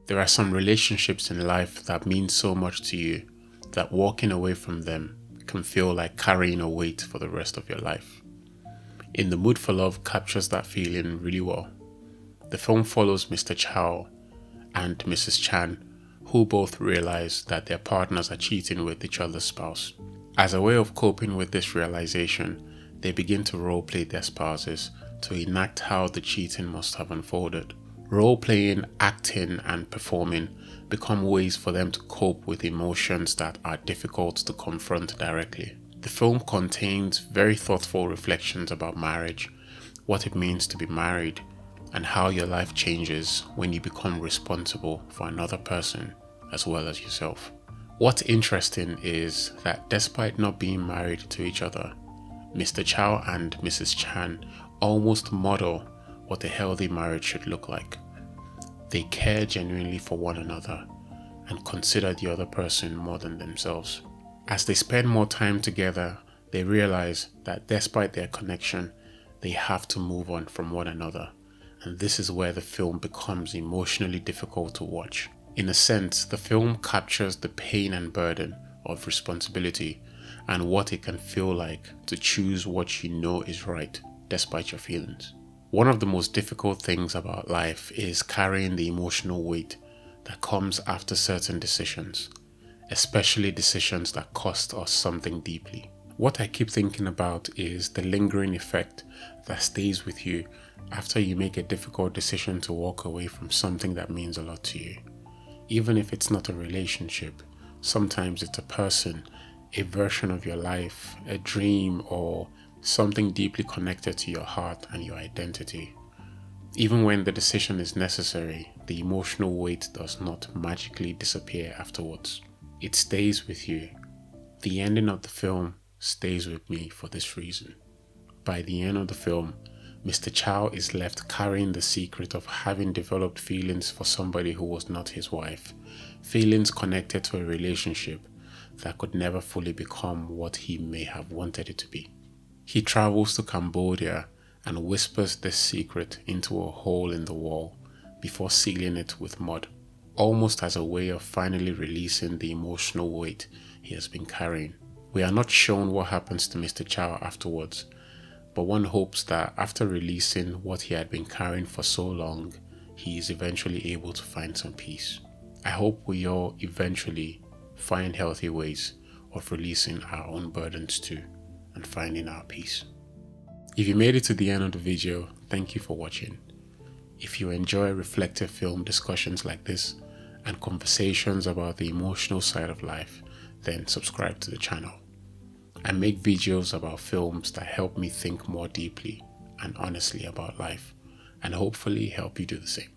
There are some relationships in life that mean so much to you that walking away from them can feel like carrying a weight for the rest of your life. In the Mood for Love captures that feeling really well. The film follows Mr. Chow and Mrs. Chan, who both realize that their partners are cheating with each other's spouse. As a way of coping with this realization, they begin to role-play their spouses to enact how the cheating must have unfolded. Role-playing, acting, and performing become ways for them to cope with emotions that are difficult to confront directly. The film contains very thoughtful reflections about marriage, what it means to be married, and how your life changes when you become responsible for another person as well as yourself. What's interesting is that despite not being married to each other, Mr. Chow and Mrs. Chan almost model what a healthy marriage should look like. They care genuinely for one another and consider the other person more than themselves. As they spend more time together, they realize that despite their connection, they have to move on from one another. And this is where the film becomes emotionally difficult to watch. In a sense, the film captures the pain and burden of responsibility and what it can feel like to choose what you know is right despite your feelings. One of the most difficult things about life is carrying the emotional weight that comes after certain decisions, especially decisions that cost us something deeply. What I keep thinking about is the lingering effect that stays with you after you make a difficult decision to walk away from something that means a lot to you. Even if it's not a relationship, sometimes it's a person, a version of your life, a dream, or something deeply connected to your heart and your identity. Even when the decision is necessary, the emotional weight does not magically disappear afterwards. It stays with you. The ending of the film stays with me for this reason. By the end of the film, Mr. Chow is left carrying the secret of having developed feelings for somebody who was not his wife, feelings connected to a relationship that could never fully become what he may have wanted it to be. He travels to Cambodia and whispers this secret into a hole in the wall before sealing it with mud, almost as a way of finally releasing the emotional weight he has been carrying. We are not shown what happens to Mr. Chow afterwards, but one hopes that after releasing what he had been carrying for so long, he is eventually able to find some peace. I hope we all eventually find healthy ways of releasing our own burdens too and finding our peace. If you made it to the end of the video, thank you for watching. If you enjoy reflective film discussions like this and conversations about the emotional side of life, then subscribe to the channel. I make videos about films that help me think more deeply and honestly about life, and hopefully help you do the same.